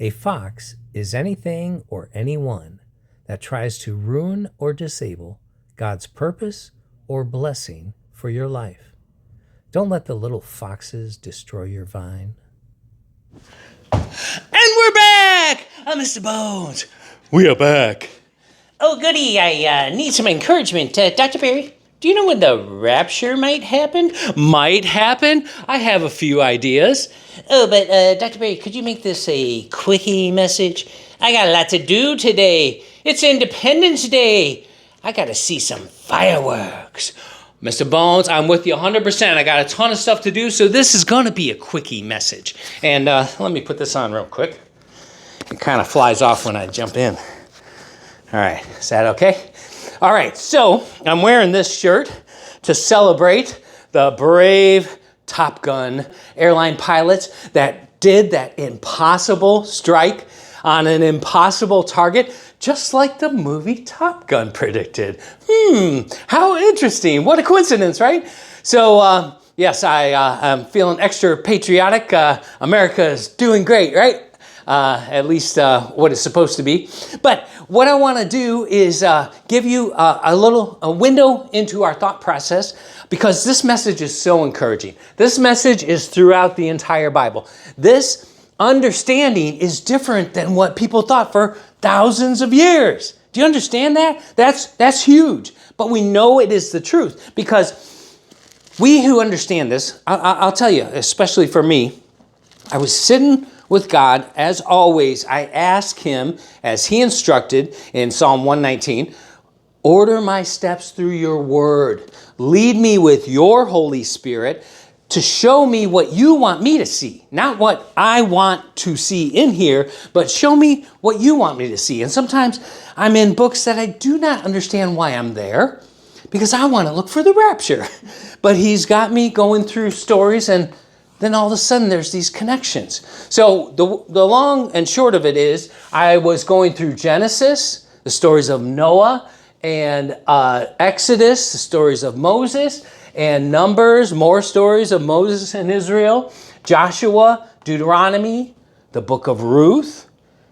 A fox is anything or anyone that tries to ruin or disable God's purpose or blessing for your life. Don't let the little foxes destroy your vine. And we're back! I'm Mr. Bones. We are back. Oh, goody. I need some encouragement. Dr. Barry, do you know when the rapture might happen? Might happen? I have a few ideas. Oh, but Dr. Barry, could you make this a quickie message? I got a lot to do today. It's Independence Day. I got to see some fireworks. Mr. Bones, I'm with you 100%. I got a ton of stuff to do, so this is going to be a quickie message. And let me put this on real quick. It kind of flies off when I jump in. All right, is that okay? All right, so I'm wearing this shirt to celebrate the brave Top Gun airline pilots that did that impossible strike on an impossible target, just like the movie Top Gun predicted. How interesting. What a coincidence, right? So, yes, I'm feeling extra patriotic. America is doing great, right? At least what it's supposed to be. But what I want to do is give you a window into our thought process, because this message is so encouraging. This message is throughout the entire Bible. This understanding is different than what people thought for thousands of years. Do you understand that? That's huge. But we know it is the truth, because we who understand this, I'll tell you, especially for me, I was sitting with God. As always, I ask him, as he instructed in Psalm 119, order my steps through your word. Lead me with your Holy Spirit to show me what you want me to see. Not what I want to see in here, but show me what you want me to see. And sometimes I'm in books that I do not understand why I'm there, because I want to look for the rapture. But he's got me going through stories, and then all of a sudden there's these connections. So the long and short of it is, I was going through Genesis, the stories of Noah, and Exodus, the stories of Moses, and Numbers, more stories of Moses and Israel, Joshua, Deuteronomy, the book of Ruth,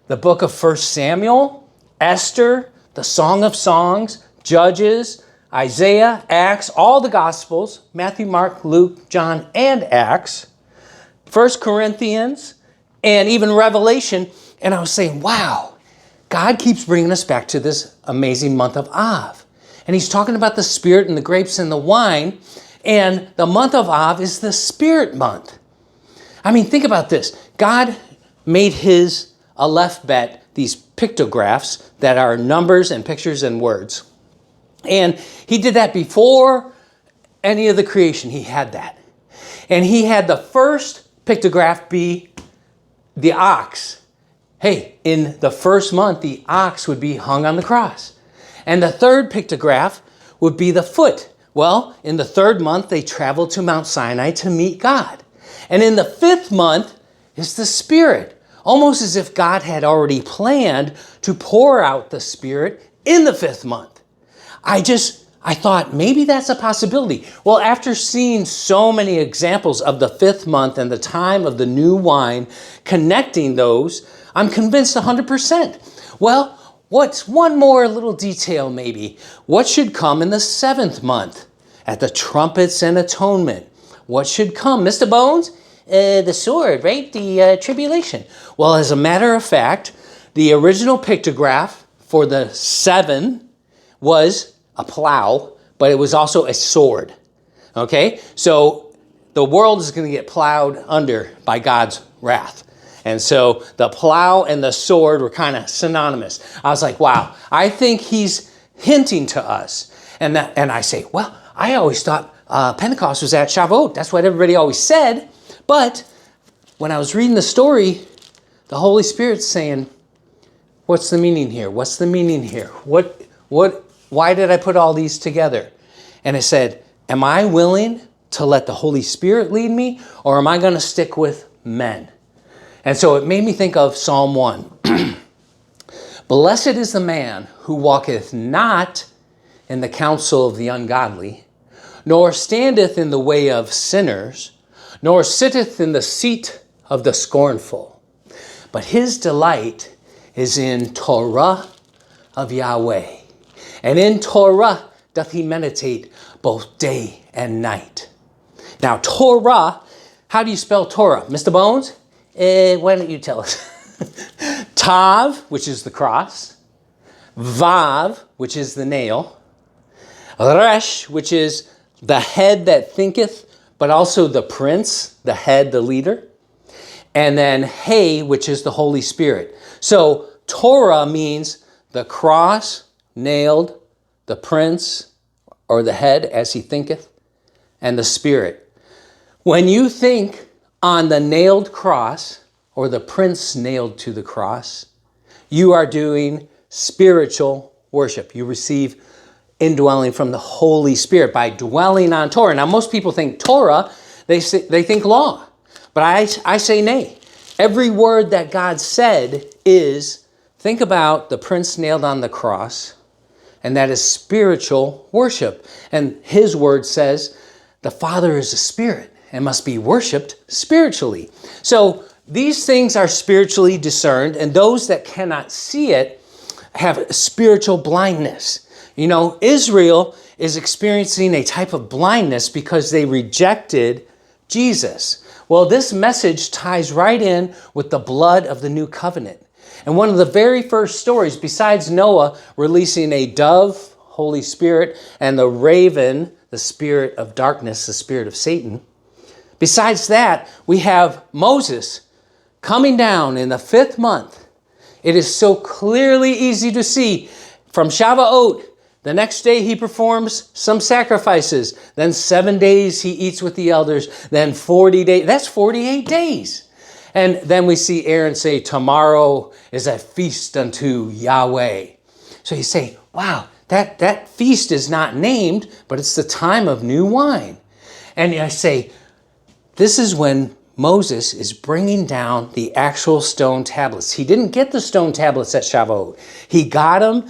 the book of 1 Samuel, Esther, the Song of Songs, Judges, Isaiah, Acts, all the Gospels, Matthew, Mark, Luke, John, and Acts, 1 Corinthians, and even Revelation. And I was saying, wow, God keeps bringing us back to this amazing month of Av. And he's talking about the Spirit and the grapes and the wine. And the month of Av is the Spirit month. I mean, think about this. God made his Aleph Bet, these pictographs that are numbers and pictures and words. And he did that before any of the creation. He had that. And he had the first pictograph be the ox. Hey, in the first month, the ox would be hung on the cross. And the third pictograph would be the foot. Well, in the third month, they traveled to Mount Sinai to meet God. And in the fifth month is the Spirit. Almost as if God had already planned to pour out the Spirit in the fifth month. I thought maybe that's a possibility. Well, after seeing so many examples of the fifth month and the time of the new wine, connecting those, I'm convinced 100%. Well, what's one more little detail maybe? What should come in the seventh month at the trumpets and atonement? What should come? Mr. Bones? The sword, right? The tribulation. Well, as a matter of fact, the original pictograph for the seven was a plow, but it was also a sword. Okay? So the world is going to get plowed under by God's wrath. And so the plow and the sword were kind of synonymous. I was like, wow, I think he's hinting to us. And I say, well, I always thought Pentecost was at Shavuot. That's what everybody always said. But when I was reading the story, the Holy Spirit's saying, what's the meaning here? What's the meaning here? Why did I put all these together? And I said, am I willing to let the Holy Spirit lead me, or am I going to stick with men? And so it made me think of Psalm 1. Blessed is the man who walketh not in the counsel of the ungodly, nor standeth in the way of sinners, nor sitteth in the seat of the scornful. but his delight is in Torah of Yahweh. And in Torah doth he meditate both day and night. Now, Torah, how do you spell Torah? Mr. Bones? Why don't you tell us? Tav, which is the cross. Vav, which is the nail. Resh, which is the head that thinketh, but also the prince, the head, the leader. And then He, which is the Holy Spirit. So Torah means the cross, nailed, the prince, or the head as he thinketh, and the Spirit. When you think on the nailed cross, or the prince nailed to the cross, you are doing spiritual worship. You receive indwelling from the Holy Spirit by dwelling on Torah. Now, most people think Torah, they think law. But I say nay. Every word that God said is, think about the prince nailed on the cross, and that is spiritual worship. And his word says, the Father is a spirit and must be worshiped spiritually. So these things are spiritually discerned, and those that cannot see it have spiritual blindness. You know, Israel is experiencing a type of blindness because they rejected Jesus. Well, this message ties right in with the blood of the new covenant. And one of the very first stories, besides Noah releasing a dove, Holy Spirit, and the raven, the spirit of darkness, the spirit of Satan, besides that, we have Moses coming down in the 5th month. It is so clearly easy to see from Shavuot. The next day he performs some sacrifices. Then 7 days he eats with the elders. Then 40 days. That's 48 days. And then we see Aaron say, tomorrow is a feast unto Yahweh. So you say, wow, that feast is not named, but it's the time of new wine. And I say, this is when Moses is bringing down the actual stone tablets. He didn't get the stone tablets at Shavuot. He got them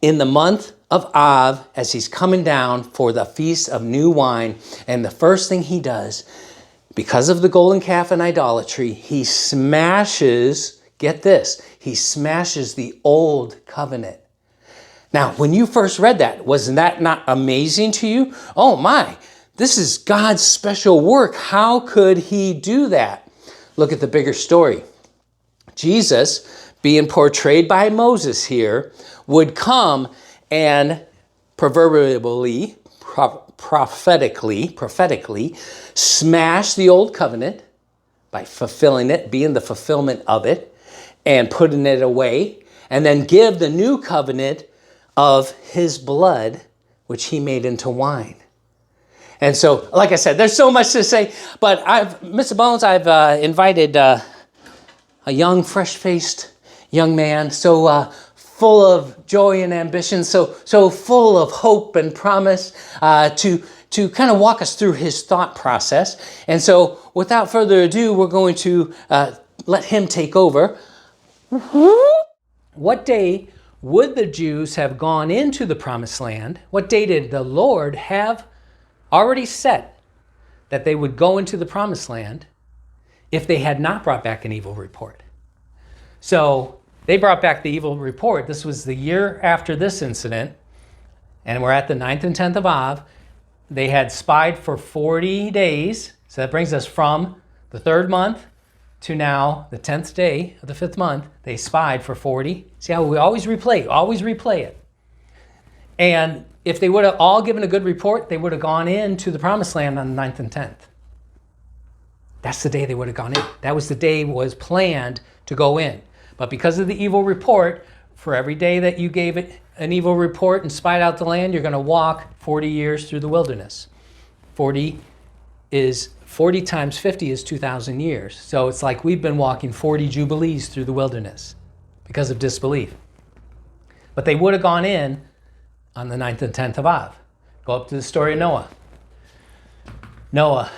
in the month of Av as he's coming down for the Feast of New Wine. And the first thing he does, because of the golden calf and idolatry, he smashes, get this, he smashes the old covenant. Now, when you first read that, wasn't that not amazing to you? Oh my, this is God's special work. How could he do that? Look at the bigger story. Jesus, being portrayed by Moses here, would come and prophetically smash the old covenant by fulfilling it, being the fulfillment of it, and putting it away, and then give the new covenant of his blood, which he made into wine. And so, like I said, there's so much to say, but Mr. Bones, I've invited a young, fresh-faced young man, so full of joy and ambition, so full of hope and promise, to kind of walk us through his thought process. And so, without further ado, we're going to let him take over. What day would the Jews have gone into the promised land? What day did the Lord have already set that they would go into the promised land if they had not brought back an evil report? So they brought back the evil report. This was the year after this incident, and we're at the 9th and 10th of Av. They had spied for 40 days. So that brings us from the 3rd month to now the 10th day of the 5th month. They spied for 40. See how we always replay it. And if they would have all given a good report, they would have gone into the promised land on the 9th and 10th. That's the day they would have gone in. That was the day was planned to go in. But because of the evil report, for every day that you gave it an evil report and spied out the land, you're going to walk 40 years through the wilderness. 40 times 50 is 2,000 years. So it's like we've been walking 40 jubilees through the wilderness because of disbelief. But they would have gone in on the 9th and 10th of Av. Go up to the story of Noah. Noah,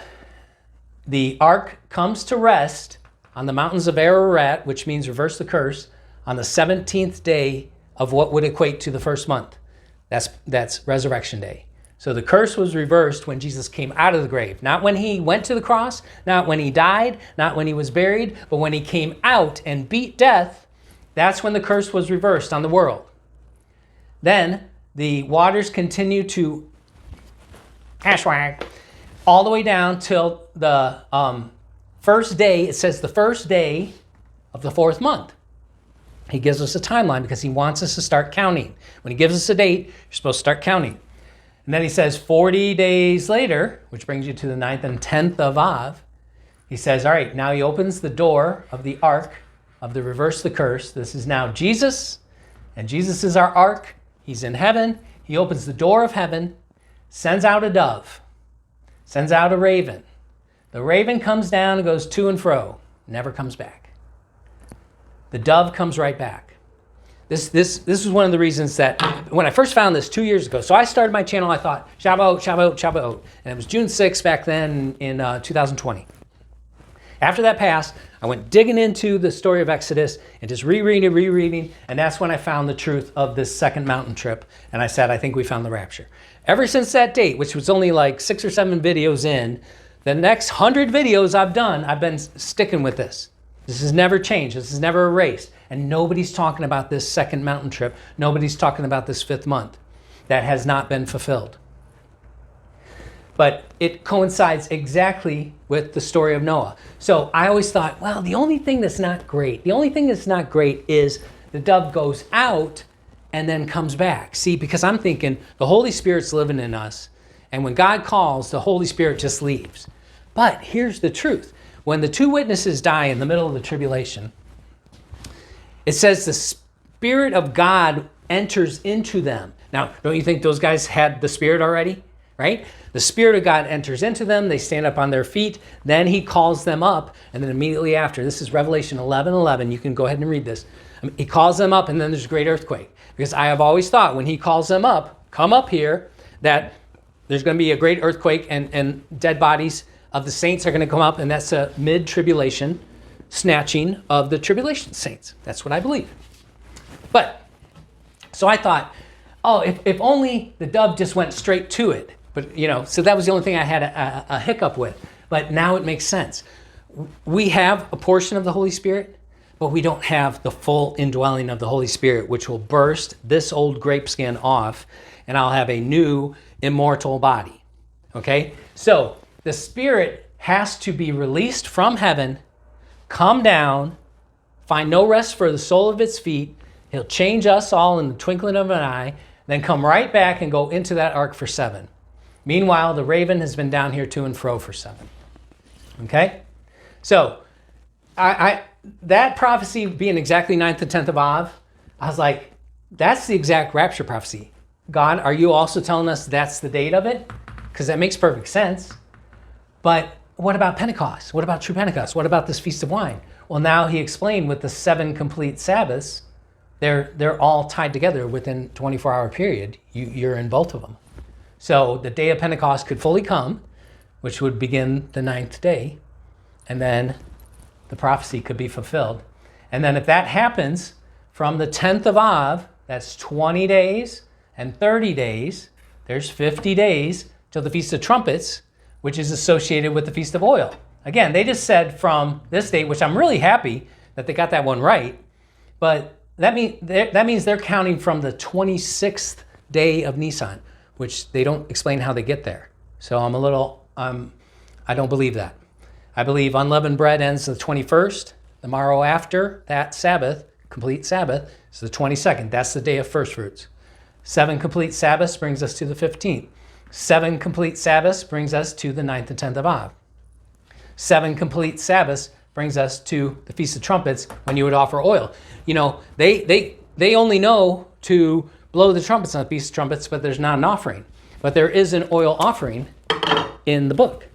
the ark comes to rest on the mountains of Ararat, which means reverse the curse, on the 17th day of what would equate to the 1st month. That's Resurrection Day. So the curse was reversed when Jesus came out of the grave. Not when he went to the cross, not when he died, not when he was buried, but when he came out and beat death, that's when the curse was reversed on the world. Then the waters continue to all the way down till the first day. It says the first day of the 4th month. He gives us a timeline because he wants us to start counting. When he gives us a date, you're supposed to start counting. And then he says 40 days later, which brings you to the 9th and 10th of Av, he says, all right, now he opens the door of the ark of the reverse the curse. This is now Jesus, and Jesus is our ark. He's in heaven. He opens the door of heaven, sends out a dove, sends out a raven. The raven comes down and goes to and fro, never comes back. The dove comes right back. This was one of the reasons that when I first found this 2 years ago, so I started my channel, I thought, Shavuot, Shavuot, Shavuot. And it was June 6th back then in 2020. After that passed, I went digging into the story of Exodus and just rereading, and that's when I found the truth of this second mountain trip. And I said, I think we found the rapture. Ever since that date, which was only like 6 or 7 videos in, the next 100 videos I've done, I've been sticking with this. This has never changed. This is never erased. And nobody's talking about this second mountain trip. Nobody's talking about this 5th month. That has not been fulfilled. But it coincides exactly with the story of Noah. So I always thought, well, the only thing that's not great is the dove goes out and then comes back. See, because I'm thinking the Holy Spirit's living in us. And when God calls, the Holy Spirit just leaves. But here's the truth. When the 2 witnesses die in the middle of the tribulation, it says the Spirit of God enters into them. Now, don't you think those guys had the Spirit already? Right? The Spirit of God enters into them. They stand up on their feet. Then he calls them up. And then immediately after, this is Revelation 11:11. You can go ahead and read this. He calls them up, and then there's a great earthquake. Because I have always thought when he calls them up, come up here, that there's going to be a great earthquake and dead bodies of the saints are going to come up, and that's a mid-tribulation snatching of the tribulation saints. That's what I believe. But, so I thought, oh, if only the dove just went straight to it. But, so that was the only thing I had a hiccup with. But now it makes sense. We have a portion of the Holy Spirit, but we don't have the full indwelling of the Holy Spirit, which will burst this old grape skin off, and I'll have a new immortal body. Okay? So, the Spirit has to be released from heaven, come down, find no rest for the sole of its feet. He'll change us all in the twinkling of an eye, then come right back and go into that ark for 7. Meanwhile, the raven has been down here to and fro for 7. Okay? So, that prophecy being exactly 9th and 10th of Av, I was like, that's the exact rapture prophecy. God, are you also telling us that's the date of it? Because that makes perfect sense. But what about Pentecost? What about true Pentecost? What about this Feast of Wine? Well, now he explained with the 7 complete Sabbaths, they're all tied together within 24-hour period. You're in both of them. So the day of Pentecost could fully come, which would begin the 9th day, and then the prophecy could be fulfilled. And then if that happens from the 10th of Av, that's 20 days and 30 days, there's 50 days till the Feast of Trumpets, which is associated with the Feast of Oil. Again, they just said from this date, which I'm really happy that they got that one right, but that means they're counting from the 26th day of Nisan, which they don't explain how they get there. So I don't believe that. I believe unleavened bread ends the 21st. The morrow after that Sabbath, complete Sabbath, is the 22nd. That's the day of first fruits. 7 complete Sabbaths brings us to the 15th. 7 complete Sabbaths brings us to the 9th and 10th of Av. 7 complete Sabbaths brings us to the Feast of Trumpets when you would offer oil. They only know to blow the trumpets on the Feast of Trumpets, but there's not an offering. But there is an oil offering in the book.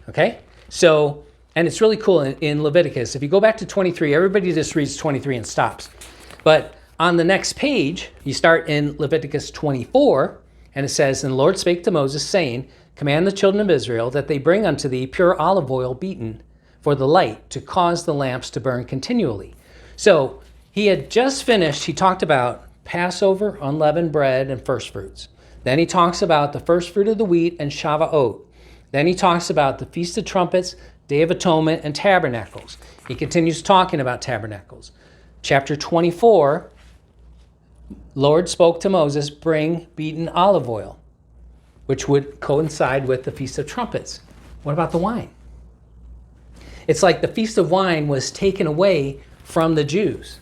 Okay? So, and it's really cool in Leviticus. If you go back to 23, everybody just reads 23 and stops. But on the next page, you start in Leviticus 24, and it says, And the Lord spake to Moses, saying, Command the children of Israel that they bring unto thee pure olive oil beaten for the light, to cause the lamps to burn continually. So he had just finished, he talked about Passover, unleavened bread, and first fruits. Then he talks about the first fruit of the wheat and Shavuot. Then he talks about the Feast of Trumpets, Day of Atonement, and Tabernacles. He continues talking about tabernacles. Chapter 24, Lord spoke to Moses, bring beaten olive oil, which would coincide with the Feast of Trumpets. What about the wine? It's like the Feast of Wine was taken away from the Jews.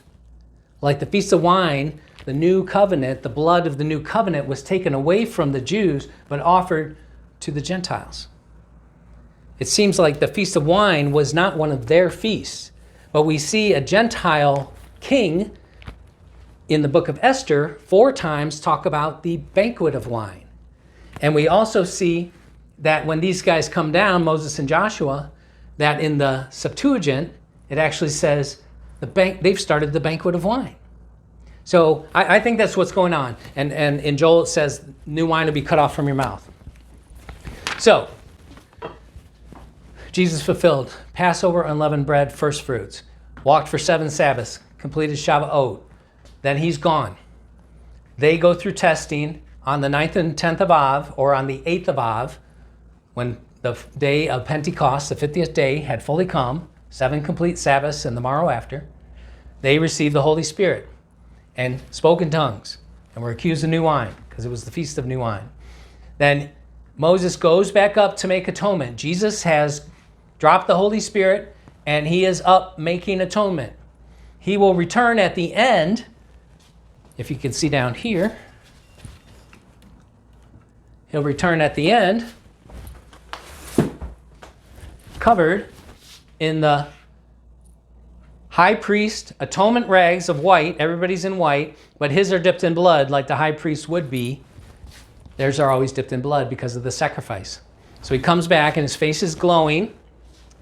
Like the Feast of Wine, the new covenant, the blood of the new covenant was taken away from the Jews, but offered to the Gentiles. It seems like the Feast of Wine was not one of their feasts, but we see a Gentile king in the book of Esther 4 times talk about the banquet of wine. And we also see that when these guys come down, Moses and Joshua, that in the Septuagint, it actually says they've started the banquet of wine. So I think that's what's going on. And in Joel it says, new wine will be cut off from your mouth. So, Jesus fulfilled Passover, unleavened bread, first fruits, walked for 7 Sabbaths, completed Shavuot. Then he's gone. They go through testing on the 9th and 10th of Av, or on the 8th of Av, when the day of Pentecost, the 50th day, had fully come, 7 complete Sabbaths and the morrow after. They received the Holy Spirit and spoke in tongues and were accused of new wine, because it was the Feast of New Wine. Then Moses goes back up to make atonement. Jesus has dropped the Holy Spirit, and he is up making atonement. He will return at the end, if you can see down here. He'll return at the end, covered in the high priest atonement rags of white. Everybody's in white, but his are dipped in blood like the high priest would be. Theirs are always dipped in blood because of the sacrifice. So he comes back and his face is glowing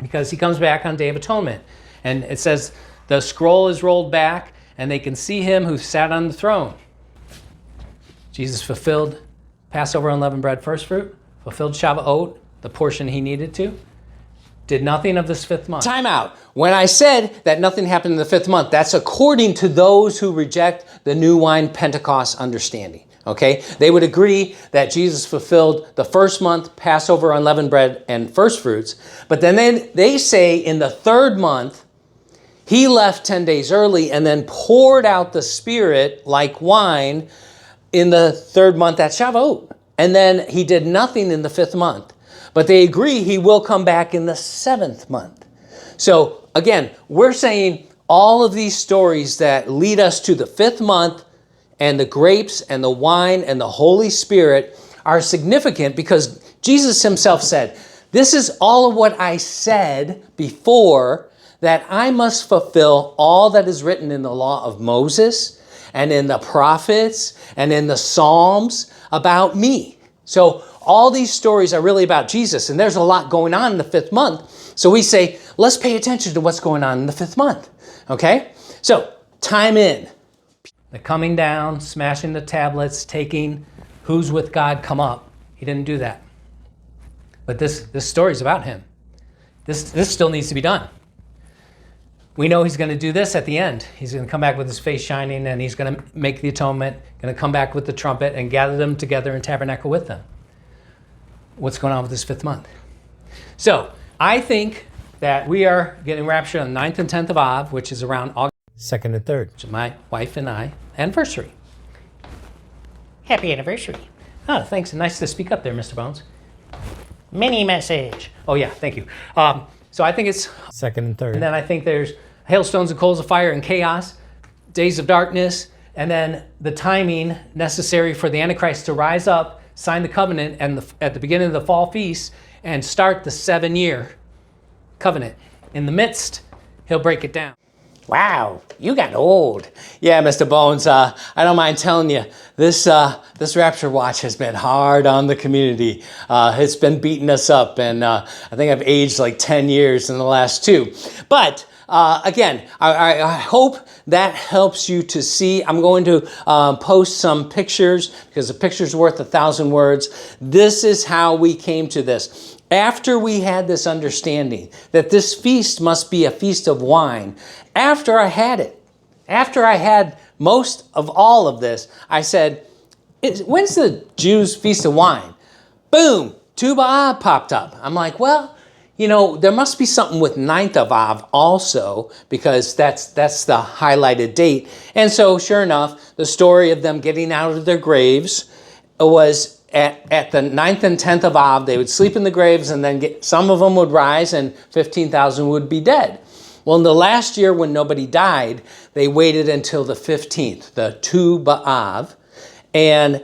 because he comes back on Day of Atonement. And it says the scroll is rolled back and they can see him who sat on the throne. Jesus fulfilled Passover, unleavened bread, first fruit, fulfilled Shavuot, the portion he needed to, did nothing of this 5th month. Time out. When I said that nothing happened in the 5th month, that's according to those who reject the new wine Pentecost understanding. Okay? They would agree that Jesus fulfilled the 1st month, Passover, unleavened bread, and first fruits. But then they say in the 3rd month, he left 10 days early and then poured out the Spirit like wine in the 3rd month at Shavuot. And then he did nothing in the 5th month. But they agree he will come back in the 7th month. So again, we're saying all of these stories that lead us to the 5th month and the grapes and the wine and the Holy Spirit are significant because Jesus himself said, this is all of what I said before, that I must fulfill all that is written in the law of Moses and in the prophets and in the Psalms about me. So all these stories are really about Jesus, and there's a lot going on in the 5th month. So we say, let's pay attention to what's going on in the 5th month. Okay? So, time in. The coming down, smashing the tablets, taking who's with God come up. He didn't do that. But this story is about him. This still needs to be done. We know he's going to do this at the end. He's going to come back with his face shining, and he's going to make the atonement, going to come back with the trumpet and gather them together and tabernacle with them. What's going on with this 5th month? So I think that we are getting raptured on the 9th and 10th of Av, which is around August 2nd and 3rd. which is my wife and I anniversary. Happy anniversary. Oh, thanks. Nice to speak up there, Mr. Bones. Mini message. Oh, yeah, thank you. So I think it's 2nd and 3rd. And then I think there's hailstones and coals of fire and chaos, days of darkness, and then the timing necessary for the Antichrist to rise up, sign the covenant and at the beginning of the fall feast and start the 7-year covenant. In the midst, he'll break it down. Wow, you got old. Yeah, Mr. Bones, I don't mind telling you, this Rapture Watch has been hard on the community. It's been beating us up, and I think I've aged like 10 years in the last 2. But again, I hope that helps you to see. I'm going to post some pictures because a picture's worth 1,000 words. This is how we came to this. After we had this understanding that this feast must be a feast of wine, after I had it, after I had most of all of this, I said, when's the Jews' Feast of Wine? Boom, Tu B'Av popped up. I'm like, well, there must be something with 9th of Av also, because that's the highlighted date. And so sure enough, the story of them getting out of their graves was at the 9th and 10th of Av. They would sleep in the graves, and then some of them would rise, and 15,000 would be dead. Well, in the last year when nobody died, they waited until the 15th, the Tu B'Av. And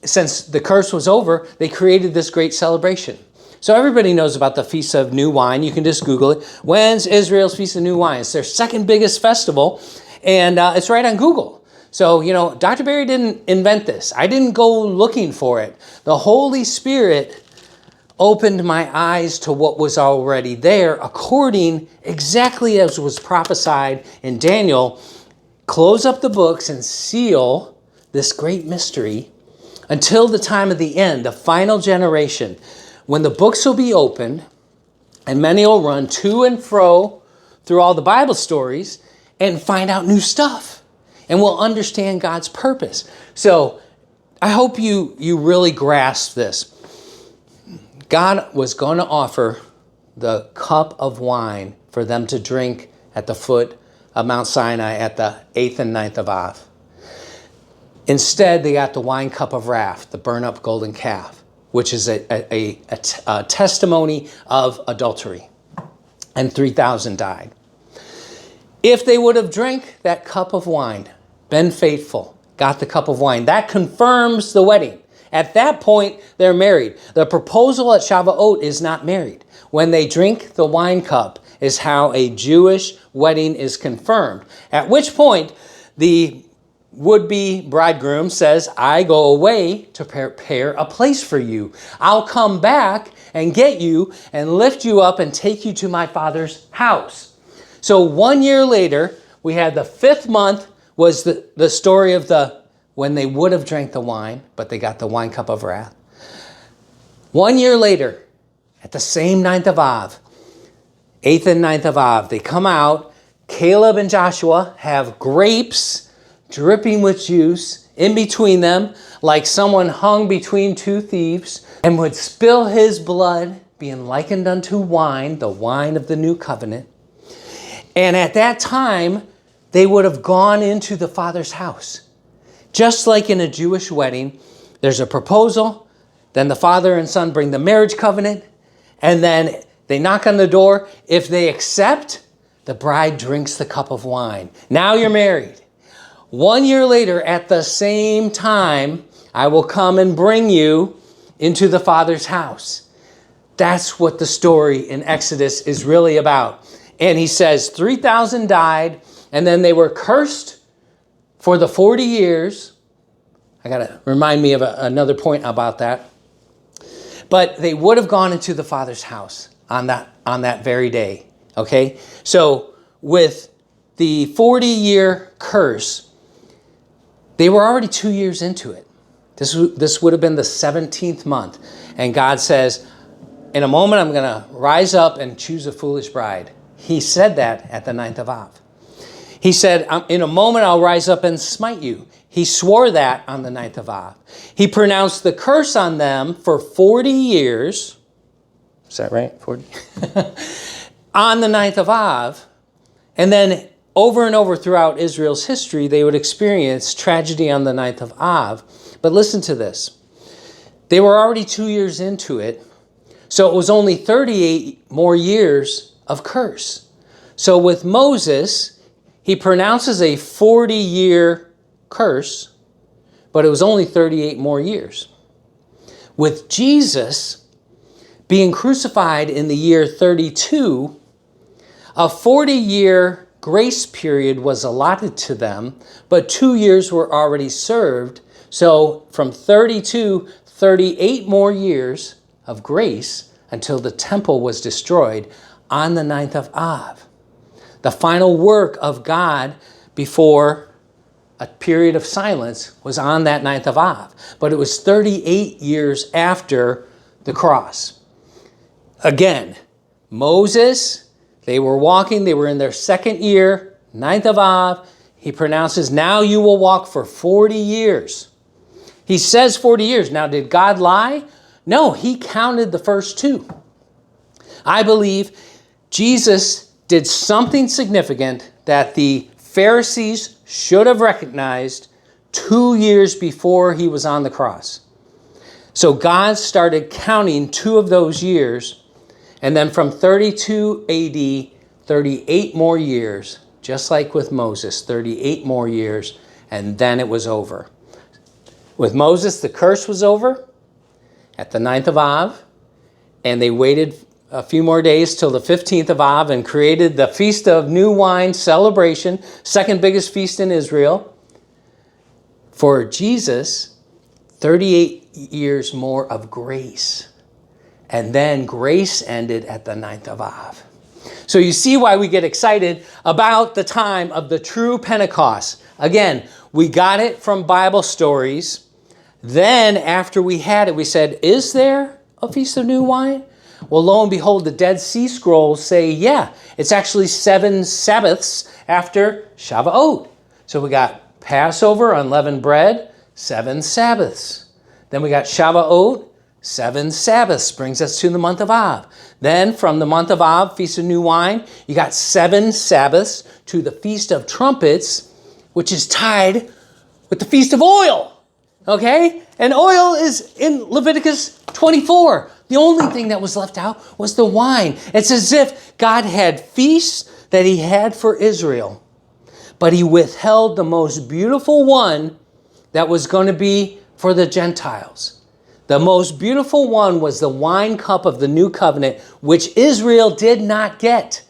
since the curse was over, they created this great celebration. So everybody knows about the Feast of New Wine. You can just Google it. When's Israel's Feast of New Wine? It's their second biggest festival, and it's right on Google. So, Dr. Barry didn't invent this. I didn't go looking for it. The Holy Spirit opened my eyes to what was already there, according exactly as was prophesied in Daniel. Close up the books and seal this great mystery until the time of the end, the final generation, when the books will be opened and many will run to and fro through all the Bible stories and find out new stuff, and will understand God's purpose. So I hope you really grasp this. God was going to offer the cup of wine for them to drink at the foot of Mount Sinai at the 8th and 9th of Av. Instead, they got the wine cup of wrath, the burn-up golden calf, which is a testimony of adultery. And 3,000 died. If they would have drank that cup of wine, been faithful, got the cup of wine, that confirms the wedding. At that point, they're married. The proposal at Shavuot is not married. When they drink the wine cup is how a Jewish wedding is confirmed. At which point, the would-be bridegroom says, I go away to prepare a place for you. I'll come back and get you and lift you up and take you to my Father's house. So 1 year later, we had the 5th month was the story of when they would have drank the wine, but they got the wine cup of wrath. 1 year later, at the same 9th of Av, 8th and 9th of Av, they come out. Caleb and Joshua have grapes dripping with juice in between them, like someone hung between two thieves, and would spill his blood, being likened unto wine, the wine of the new covenant. And at that time, they would have gone into the Father's house. Just like in a Jewish wedding, there's a proposal, then the father and son bring the marriage covenant, and then they knock on the door. If they accept, the bride drinks the cup of wine. Now you're married. 1 year later, at the same time, I will come and bring you into the Father's house. That's what the story in Exodus is really about. And he says 3,000 died, and then they were cursed for the 40 years. I got to remind me of another point about that. But they would have gone into the Father's house on that very day. Okay? So with the 40-year curse, they were already 2 years into it. This would have been the 17th month. And God says, in a moment, I'm going to rise up and choose a foolish bride. He said that at the 9th of Av. He said, in a moment, I'll rise up and smite you. He swore that on the 9th of Av. He pronounced the curse on them for 40 years. Is that right? 40? On the 9th of Av. And then over and over throughout Israel's history, they would experience tragedy on the 9th of Av. But listen to this. They were already 2 years into it, so it was only 38 more years of curse. So with Moses, he pronounces a 40-year curse, but it was only 38 more years. With Jesus being crucified in the year 32, a 40-year grace period was allotted to them, but 2 years were already served. So from 32, 38 more years of grace until the temple was destroyed on the 9th of Av. The final work of God before a period of silence was on that 9th of Av. But it was 38 years after the cross. Again, Moses, they were walking, they were in their second year, 9th of Av. He pronounces, now you will walk for 40 years. He says 40 years. Now, did God lie? No, he counted the first 2. I believe Jesus did something significant that the Pharisees should have recognized 2 years before he was on the cross. So God started counting 2 of those years, and then from 32 AD, 38 more years, just like with Moses, 38 more years, and then it was over. With Moses, the curse was over at the 9th of Av, and they waited a few more days till the 15th of Av and created the Feast of New Wine celebration, second biggest feast in Israel. For Jesus, 38 years more of grace. And then grace ended at the 9th of Av. So you see why we get excited about the time of the true Pentecost. Again, we got it from Bible stories. Then after we had it, we said, is there a Feast of New Wine? Well, lo and behold, the Dead Sea Scrolls say, yeah, it's actually 7 Sabbaths after Shavuot. So we got Passover, unleavened bread, 7 Sabbaths. Then we got Shavuot, 7 Sabbaths, brings us to the month of Av. Then from the month of Av, Feast of New Wine, you got 7 Sabbaths to the Feast of Trumpets, which is tied with the Feast of Oil. Okay? And oil is in Leviticus 24. The only thing that was left out was the wine. It's as if God had feasts that he had for Israel, but he withheld the most beautiful one that was going to be for the Gentiles. The most beautiful one was the wine cup of the new covenant, which Israel did not get.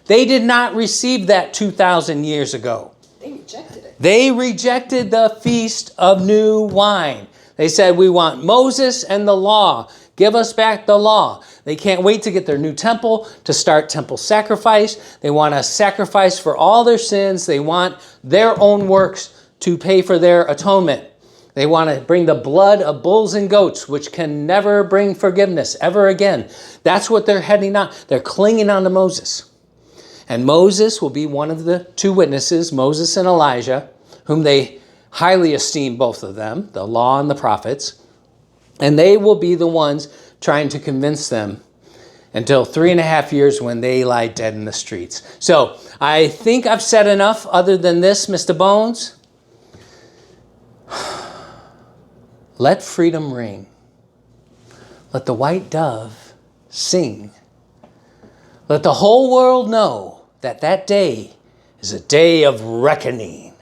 They did not receive that 2,000 years ago. They rejected it. They rejected the Feast of New Wine. They said, we want Moses and the law. Give us back the law. They can't wait to get their new temple, to start temple sacrifice. They want a sacrifice for all their sins. They want their own works to pay for their atonement. They want to bring the blood of bulls and goats, which can never bring forgiveness ever again. That's what they're heading on. They're clinging on to Moses. And Moses will be one of the 2 witnesses, Moses and Elijah, whom they highly esteem, both of them, the law and the prophets. And they will be the ones trying to convince them until 3.5 years when they lie dead in the streets. So I think I've said enough other than this, Mr. Bones. Let freedom ring. Let the white dove sing. Let the whole world know that that day is a day of reckoning.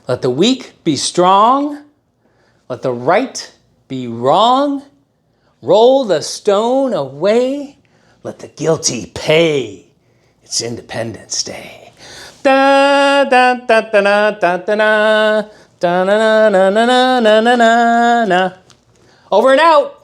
Let the weak be strong. Let the right be wrong. Roll the stone away. Let the guilty pay. It's Independence Day. Da da da da da da da da da da da da da da. Over and out.